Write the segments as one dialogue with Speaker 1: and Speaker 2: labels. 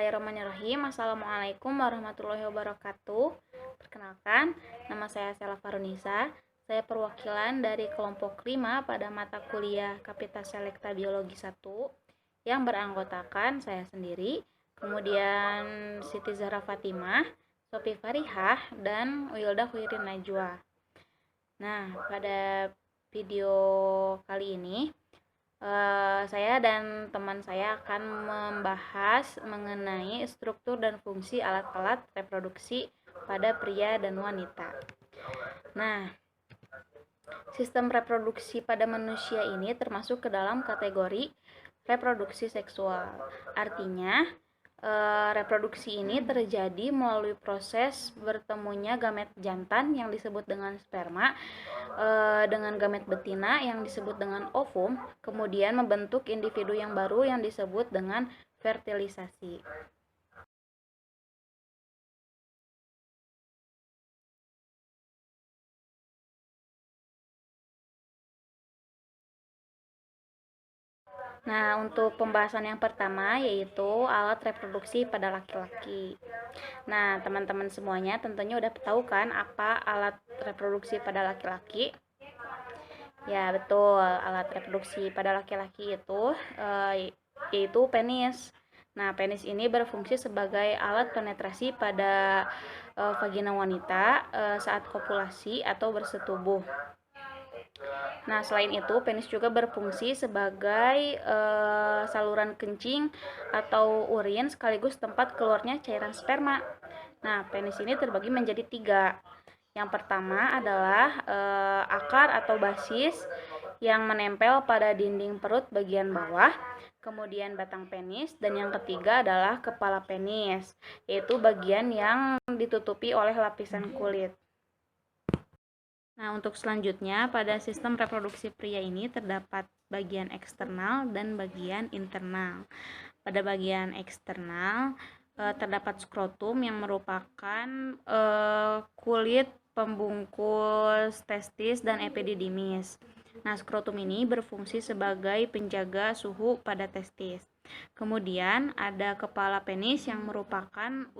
Speaker 1: Bismillahirrahmanirrahim. Assalamualaikum warahmatullahi wabarakatuh. Perkenalkan, nama saya Sela Farunisa. Saya perwakilan dari kelompok 5 pada mata kuliah Kapita Selekta Biologi 1 yang beranggotakan saya sendiri, kemudian Siti Zahra Fatimah, Sofi Farihah, dan Wilda Khairin Najwa. Nah, pada video kali ini saya dan teman saya akan membahas mengenai struktur dan fungsi alat-alat reproduksi pada pria dan wanita. Nah, sistem reproduksi pada manusia ini termasuk ke dalam kategori reproduksi seksual. Artinya, reproduksi ini terjadi melalui proses bertemunya gamet jantan yang disebut dengan sperma dengan gamet betina yang disebut dengan ovum, kemudian membentuk individu yang baru yang disebut dengan fertilisasi. Nah, untuk pembahasan yang pertama yaitu alat reproduksi pada laki-laki. Nah, teman-teman semuanya tentunya udah tahu kan apa alat reproduksi pada laki-laki? Ya, betul. Alat reproduksi pada laki-laki itu yaitu penis. Nah, penis ini berfungsi sebagai alat penetrasi pada vagina wanita saat kopulasi atau bersetubuh. Nah, selain itu, penis juga berfungsi sebagai saluran kencing atau urin sekaligus tempat keluarnya cairan sperma. Nah, penis ini terbagi menjadi 3. Yang pertama adalah akar atau basis yang menempel pada dinding perut bagian bawah, kemudian batang penis, dan yang ketiga adalah kepala penis, yaitu bagian yang ditutupi oleh lapisan kulit. Nah, untuk selanjutnya, pada sistem reproduksi pria ini terdapat bagian eksternal dan bagian internal. Pada bagian eksternal, terdapat skrotum yang merupakan kulit pembungkus testis dan epididymis. Nah, skrotum ini berfungsi sebagai penjaga suhu pada testis. Kemudian ada kepala penis yang merupakan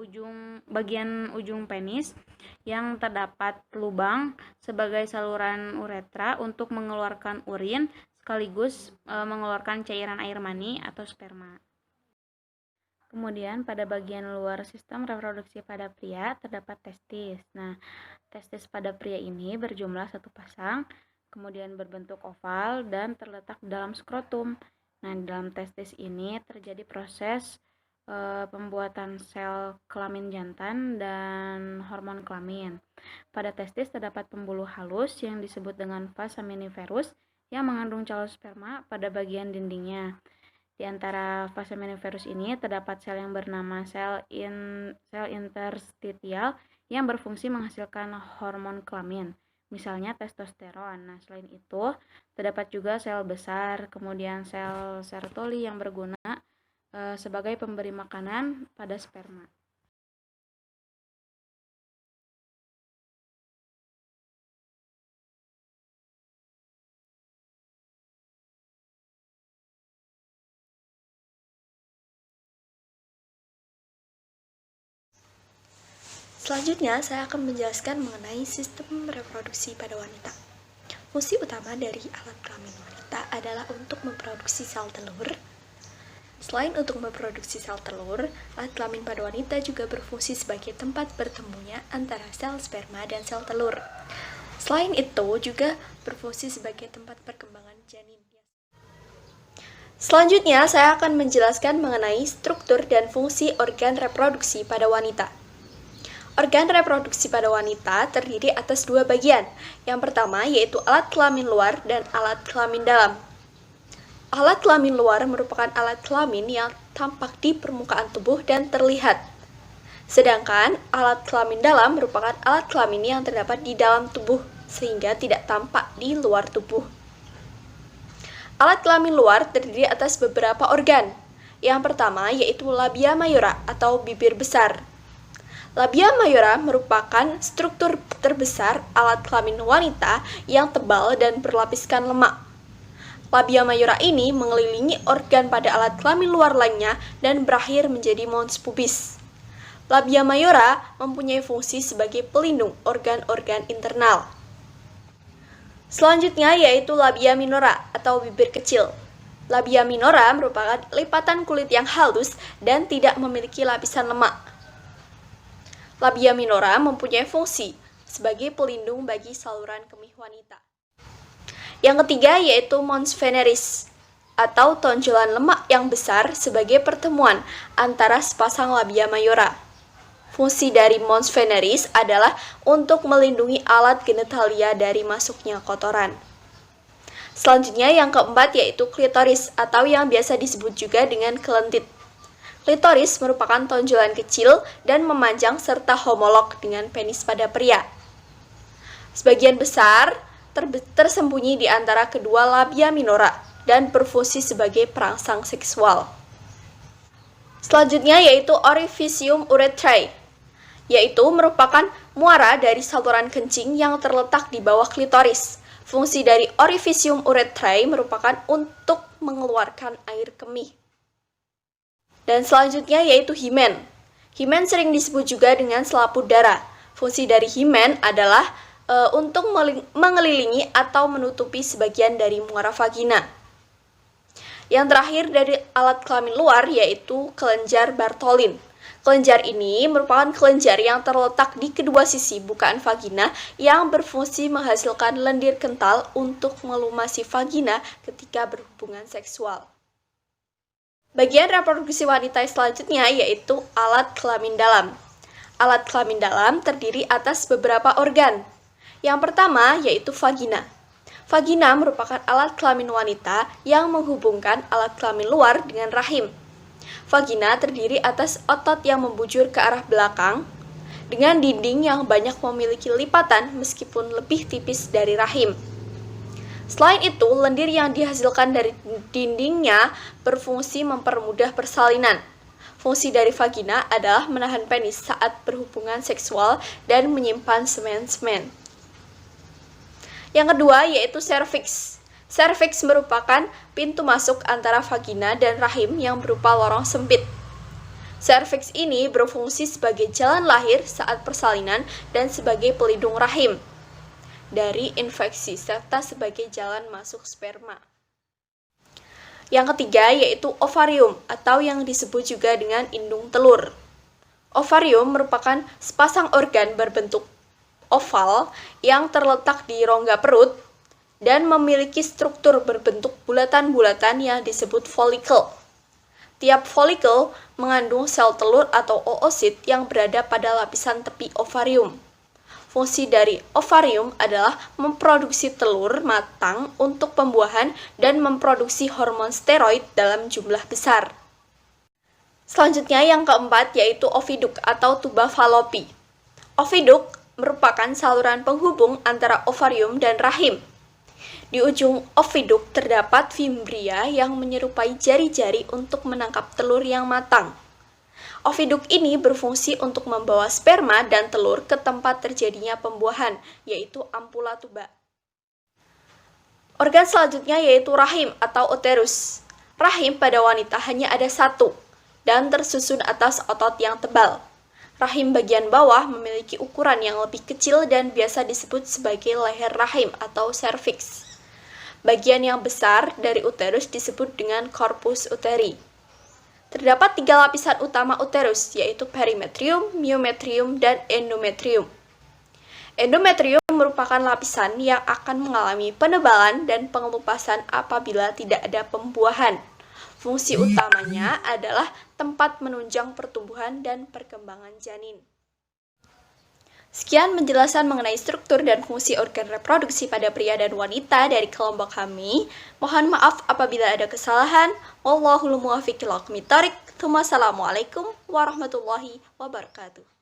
Speaker 1: bagian ujung penis yang terdapat lubang sebagai saluran uretra untuk mengeluarkan urin sekaligus mengeluarkan cairan air mani atau sperma. Kemudian pada bagian luar sistem reproduksi pada pria terdapat testis. Nah, testis pada pria ini berjumlah 1 pasang, kemudian berbentuk oval dan terletak dalam skrotum. Nah, di dalam testis ini terjadi proses pembuatan sel kelamin jantan dan hormon kelamin. Pada testis terdapat pembuluh halus yang disebut dengan vas seminiferus yang mengandung calon sperma pada bagian dindingnya. Di antara vas seminiferus ini terdapat sel yang bernama sel interstitial yang berfungsi menghasilkan hormon kelamin, misalnya testosteron. Nah, selain itu, terdapat juga sel besar, kemudian sel Sertoli yang berguna sebagai pemberi makanan pada sperma.
Speaker 2: Selanjutnya, saya akan menjelaskan mengenai sistem reproduksi pada wanita. Fungsi utama dari alat kelamin wanita adalah untuk memproduksi sel telur. Selain untuk memproduksi sel telur, alat kelamin pada wanita juga berfungsi sebagai tempat bertemunya antara sel sperma dan sel telur. Selain itu, juga berfungsi sebagai tempat perkembangan janin. Selanjutnya, saya akan menjelaskan mengenai struktur dan fungsi organ reproduksi pada wanita. Organ reproduksi pada wanita terdiri atas 2 bagian. Yang pertama yaitu alat kelamin luar dan alat kelamin dalam. Alat kelamin luar merupakan alat kelamin yang tampak di permukaan tubuh dan terlihat. Sedangkan alat kelamin dalam merupakan alat kelamin yang terdapat di dalam tubuh sehingga tidak tampak di luar tubuh. Alat kelamin luar terdiri atas beberapa organ. Yang pertama yaitu labia mayora atau bibir besar. Labia mayora merupakan struktur terbesar alat kelamin wanita yang tebal dan berlapiskan lemak. Labia mayora ini mengelilingi organ pada alat kelamin luar lainnya dan berakhir menjadi mons pubis. Labia mayora mempunyai fungsi sebagai pelindung organ-organ internal. Selanjutnya yaitu labia minora atau bibir kecil. Labia minora merupakan lipatan kulit yang halus dan tidak memiliki lapisan lemak. Labia minora mempunyai fungsi sebagai pelindung bagi saluran kemih wanita. Yang ketiga yaitu mons veneris atau tonjolan lemak yang besar sebagai pertemuan antara sepasang labia mayora. Fungsi dari mons veneris adalah untuk melindungi alat genitalia dari masuknya kotoran. Selanjutnya yang keempat yaitu klitoris atau yang biasa disebut juga dengan kelentit. Klitoris merupakan tonjolan kecil dan memanjang serta homolog dengan penis pada pria. Sebagian besar tersembunyi di antara kedua labia minora dan berfungsi sebagai perangsang seksual. Selanjutnya yaitu orificium urethrae, yaitu merupakan muara dari saluran kencing yang terletak di bawah klitoris. Fungsi dari orificium urethrae merupakan untuk mengeluarkan air kemih. Dan selanjutnya yaitu himen. Himen sering disebut juga dengan selaput darah. Fungsi dari himen adalah untuk mengelilingi atau menutupi sebagian dari muara vagina. Yang terakhir dari alat kelamin luar yaitu kelenjar Bartholin. Kelenjar ini merupakan kelenjar yang terletak di kedua sisi bukaan vagina yang berfungsi menghasilkan lendir kental untuk melumasi vagina ketika berhubungan seksual. Bagian reproduksi wanita selanjutnya yaitu alat kelamin dalam. Alat kelamin dalam terdiri atas beberapa organ. Yang pertama yaitu vagina. Vagina merupakan alat kelamin wanita yang menghubungkan alat kelamin luar dengan rahim. Vagina terdiri atas otot yang membujur ke arah belakang dengan dinding yang banyak memiliki lipatan meskipun lebih tipis dari rahim. Selain itu, lendir yang dihasilkan dari dindingnya berfungsi mempermudah persalinan. Fungsi dari vagina adalah menahan penis saat berhubungan seksual dan menyimpan semen-semen. Yang kedua yaitu serviks. Serviks merupakan pintu masuk antara vagina dan rahim yang berupa lorong sempit. Serviks ini berfungsi sebagai jalan lahir saat persalinan dan sebagai pelindung rahim dari infeksi serta sebagai jalan masuk sperma. Yang ketiga yaitu ovarium atau yang disebut juga dengan indung telur. Ovarium merupakan sepasang organ berbentuk oval yang terletak di rongga perut dan memiliki struktur berbentuk bulatan-bulatan yang disebut folikel. Tiap folikel mengandung sel telur atau oosit yang berada pada lapisan tepi ovarium. Fungsi dari ovarium adalah memproduksi telur matang untuk pembuahan dan memproduksi hormon steroid dalam jumlah besar. Selanjutnya yang keempat yaitu oviduk atau tuba falopi. Oviduk merupakan saluran penghubung antara ovarium dan rahim. Di ujung oviduk terdapat fimbria yang menyerupai jari-jari untuk menangkap telur yang matang. Oviduk ini berfungsi untuk membawa sperma dan telur ke tempat terjadinya pembuahan, yaitu ampula tuba. Organ selanjutnya yaitu rahim atau uterus. Rahim pada wanita hanya ada satu dan tersusun atas otot yang tebal. Rahim bagian bawah memiliki ukuran yang lebih kecil dan biasa disebut sebagai leher rahim atau serviks. Bagian yang besar dari uterus disebut dengan corpus uteri. Terdapat 3 lapisan utama uterus, yaitu perimetrium, myometrium, dan endometrium. Endometrium merupakan lapisan yang akan mengalami penebalan dan pengelupasan apabila tidak ada pembuahan. Fungsi utamanya adalah tempat menunjang pertumbuhan dan perkembangan janin. Sekian penjelasan mengenai struktur dan fungsi organ reproduksi pada pria dan wanita dari kelompok kami. Mohon maaf apabila ada kesalahan. Wallahul muwaffiq ila aqwamit thoriq. Wassalamualaikum warahmatullahi wabarakatuh.